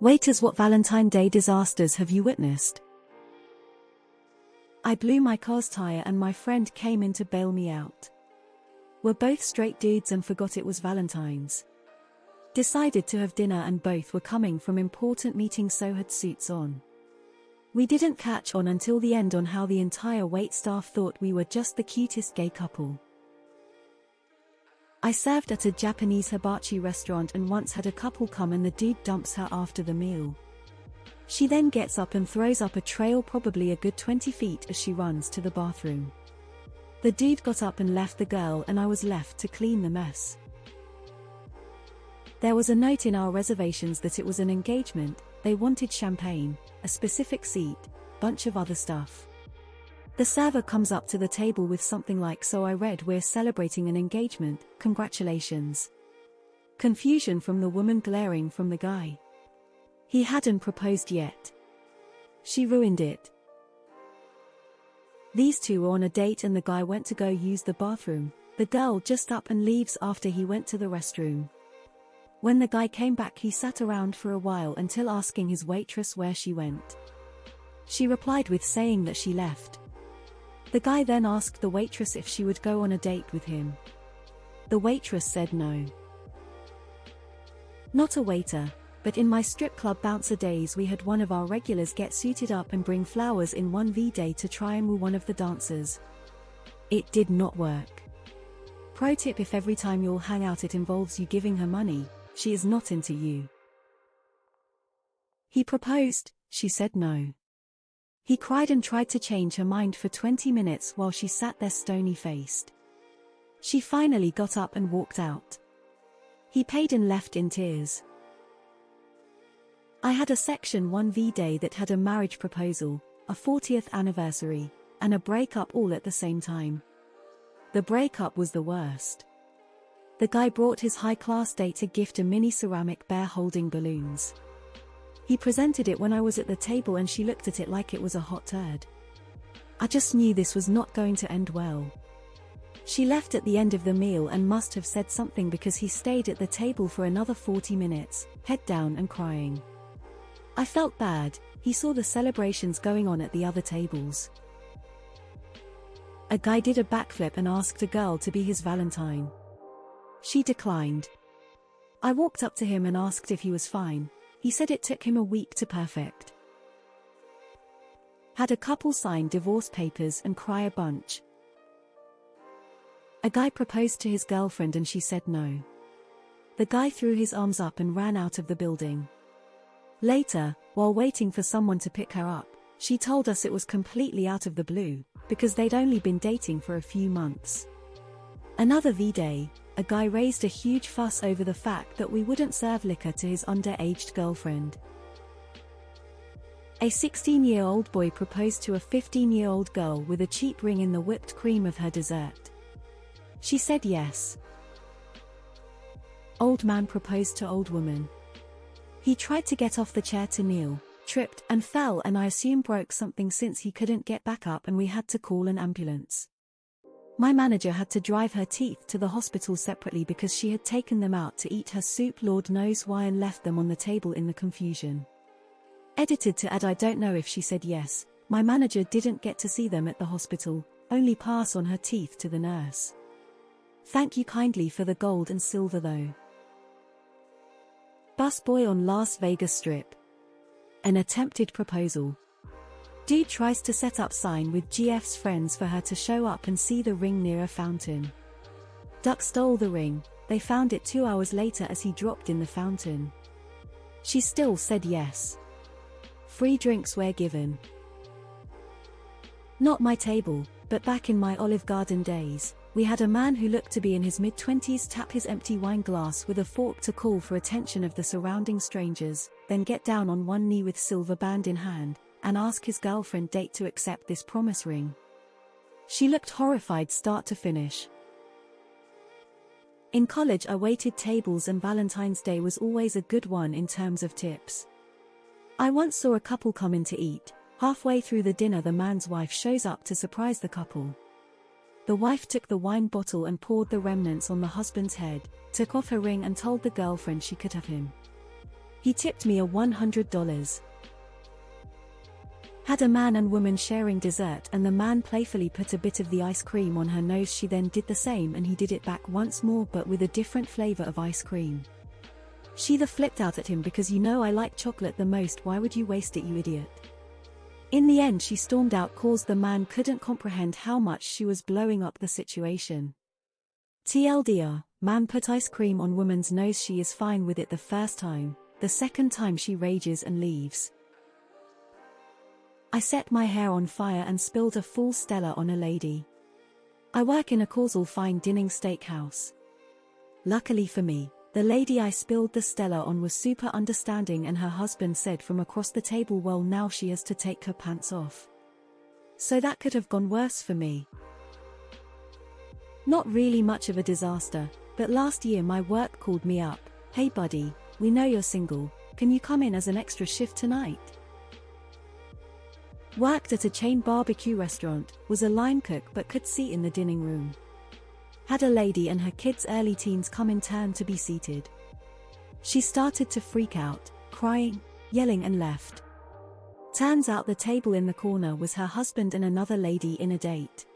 Waiters, what Valentine Day disasters have you witnessed? I blew my car's tire and my friend came in to bail me out. We're both straight dudes and forgot it was Valentine's. Decided to have dinner and both were coming from important meetings, so had suits on. We didn't catch on until the end on how the entire wait staff thought we were just the cutest gay couple. I served at a Japanese hibachi restaurant and once had a couple come and the dude dumps her after the meal. She then gets up and throws up a trail probably a good 20 feet as she runs to the bathroom. The dude got up and left the girl and I was left to clean the mess. There was a note in our reservations that it was an engagement, they wanted champagne, a specific seat, bunch of other stuff. The server comes up to the table with something like, so I read, we're celebrating an engagement, congratulations. Confusion from the woman glaring from the guy. He hadn't proposed yet. She ruined it. These two were on a date and the guy went to go use the bathroom. The girl just up and leaves after he went to the restroom. When the guy came back he sat around for a while until asking his waitress where she went. She replied with saying that she left. The guy then asked the waitress if she would go on a date with him. The waitress said no. Not a waiter, but in my strip club bouncer days we had one of our regulars get suited up and bring flowers in one V-Day to try and woo one of the dancers. It did not work. Pro tip: if every time you'll hang out it involves you giving her money, she is not into you. He proposed, she said no. He cried and tried to change her mind for 20 minutes while she sat there stony-faced. She finally got up and walked out. He paid and left in tears. I had a Section 1 V-Day that had a marriage proposal, a 40th anniversary, and a breakup all at the same time. The breakup was the worst. The guy brought his high-class date a gift, a mini ceramic bear holding balloons. He presented it when I was at the table and she looked at it like it was a hot turd. I just knew this was not going to end well. She left at the end of the meal and must have said something because he stayed at the table for another 40 minutes, head down and crying. I felt bad. He saw the celebrations going on at the other tables. A guy did a backflip and asked a girl to be his Valentine. She declined. I walked up to him and asked if he was fine. He said it took him a week to perfect. Had a couple sign divorce papers and cry a bunch. A guy proposed to his girlfriend and she said no. The guy threw his arms up and ran out of the building. Later, while waiting for someone to pick her up, she told us it was completely out of the blue, because they'd only been dating for a few months. Another V-Day, a guy raised a huge fuss over the fact that we wouldn't serve liquor to his underage girlfriend. A 16-year-old boy proposed to a 15-year-old girl with a cheap ring in the whipped cream of her dessert. She said yes. Old man proposed to old woman. He tried to get off the chair to kneel, tripped and fell, and I assume broke something since he couldn't get back up and we had to call an ambulance. My manager had to drive her teeth to the hospital separately because she had taken them out to eat her soup, Lord knows why, and left them on the table in the confusion. Edited to add, I don't know if she said yes. My manager didn't get to see them at the hospital, only pass on her teeth to the nurse. Thank you kindly for the gold and silver though. Busboy on Las Vegas Strip. An attempted proposal. Dude tries to set up sign with GF's friends for her to show up and see the ring near a fountain. Duck stole the ring. They found it 2 hours later as he dropped in the fountain. She still said yes. Free drinks were given. Not my table, but back in my Olive Garden days, we had a man who looked to be in his mid-20s tap his empty wine glass with a fork to call for attention of the surrounding strangers, then get down on one knee with silver band in hand, and ask his girlfriend date to accept this promise ring. She looked horrified start to finish. In college I waited tables and Valentine's Day was always a good one in terms of tips. I once saw a couple come in to eat. Halfway through the dinner the man's wife shows up to surprise the couple. The wife took the wine bottle and poured the remnants on the husband's head, took off her ring and told the girlfriend she could have him. He tipped me a $100. Had a man and woman sharing dessert, and the man playfully put a bit of the ice cream on her nose. She then did the same and he did it back once more, but with a different flavor of ice cream. She flipped out at him because, you know, I like chocolate the most, why would you waste it, you idiot? In the end she stormed out cause the man couldn't comprehend how much she was blowing up the situation. TLDR, man put ice cream on woman's nose. She is fine with it the first time, the second time she rages and leaves. I set my hair on fire and spilled a full Stella on a lady. I work in a causal fine dining steakhouse. Luckily for me, the lady I spilled the Stella on was super understanding, and her husband said from across the table, well, now she has to take her pants off. So that could have gone worse for me. Not really much of a disaster, but last year my work called me up. Hey buddy, we know you're single, can you come in as an extra shift tonight? Worked at a chain barbecue restaurant, was a line cook but could see in the dining room. Had a lady and her kids early teens come in turn to be seated. She started to freak out, crying, yelling and left. Turns out the table in the corner was her husband and another lady in a date.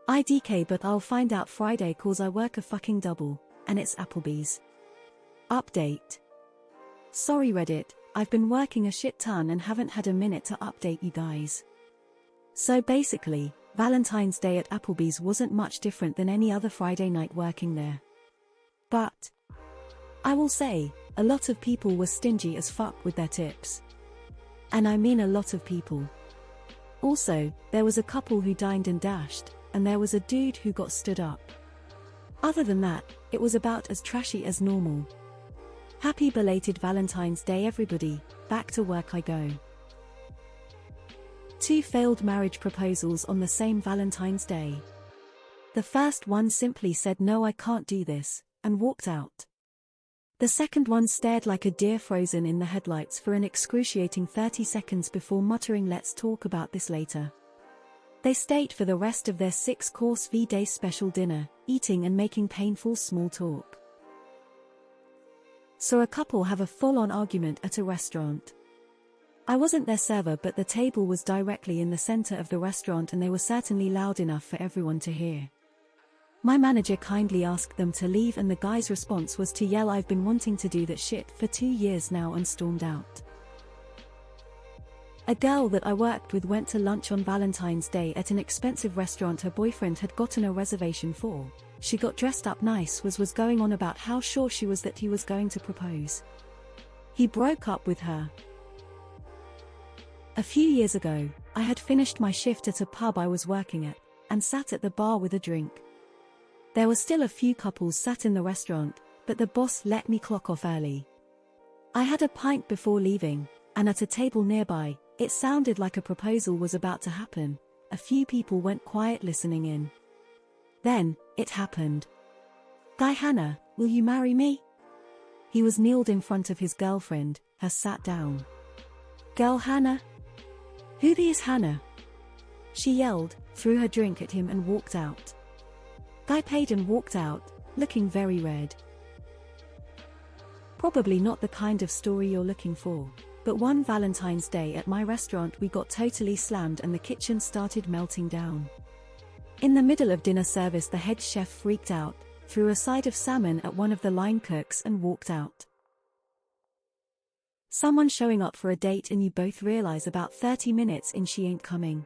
IDK, but I'll find out Friday cause I work a fucking double, and it's Applebee's. Update. Sorry Reddit, I've been working a shit ton and haven't had a minute to update you guys. So basically, Valentine's Day at Applebee's wasn't much different than any other Friday night working there. But I will say, a lot of people were stingy as fuck with their tips. And I mean a lot of people. Also, there was a couple who dined and dashed, and there was a dude who got stood up. Other than that, it was about as trashy as normal. Happy belated Valentine's Day everybody, back to work I go. 2 failed marriage proposals on the same Valentine's Day. The first one simply said no, I can't do this, and walked out. The second one stared like a deer frozen in the headlights for an excruciating 30 seconds before muttering, let's talk about this later. They stayed for the rest of their 6-course V-Day special dinner, eating and making painful small talk. Saw a couple have a full-on argument at a restaurant. I wasn't their server, but the table was directly in the center of the restaurant and they were certainly loud enough for everyone to hear. My manager kindly asked them to leave and the guy's response was to yell, I've been wanting to do that shit for 2 years now, and stormed out. A girl that I worked with went to lunch on Valentine's Day at an expensive restaurant her boyfriend had gotten a reservation for. She got dressed up nice, was going on about how sure she was that he was going to propose. He broke up with her. A few years ago, I had finished my shift at a pub I was working at, and sat at the bar with a drink. There were still a few couples sat in the restaurant, but the boss let me clock off early. I had a pint before leaving, and at a table nearby, it sounded like a proposal was about to happen. A few people went quiet listening in. Then, it happened. Guy, Hannah, will you marry me? He was kneeled in front of his girlfriend, has sat down. Girl, Hannah? Who the is Hannah? She yelled, threw her drink at him and walked out. Guy paid and walked out, looking very red. Probably not the kind of story you're looking for, but one Valentine's Day at my restaurant we got totally slammed and the kitchen started melting down. In the middle of dinner service the head chef freaked out, threw a side of salmon at one of the line cooks and walked out. Someone showing up for a date and you both realize about 30 minutes in she ain't coming.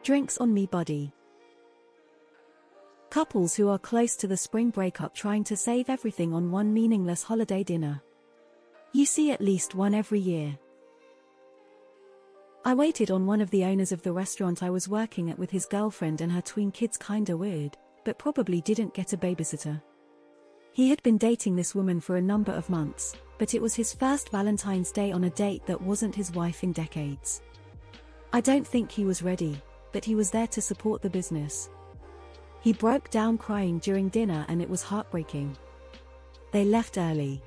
Drinks on me, buddy. Couples who are close to the spring breakup trying to save everything on one meaningless holiday dinner. You see at least one every year. I waited on one of the owners of the restaurant I was working at with his girlfriend and her tween kids, kinda weird, but probably didn't get a babysitter. He had been dating this woman for a number of months, but it was his first Valentine's Day on a date that wasn't his wife in decades. I don't think he was ready, but he was there to support the business. He broke down crying during dinner and it was heartbreaking. They left early.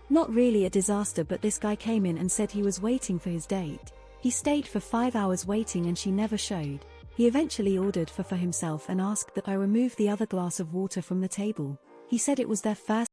Not really a disaster, but this guy came in and said he was waiting for his date. He stayed for 5 hours waiting and she never showed. He eventually ordered for himself and asked that I remove the other glass of water from the table. He said it was their first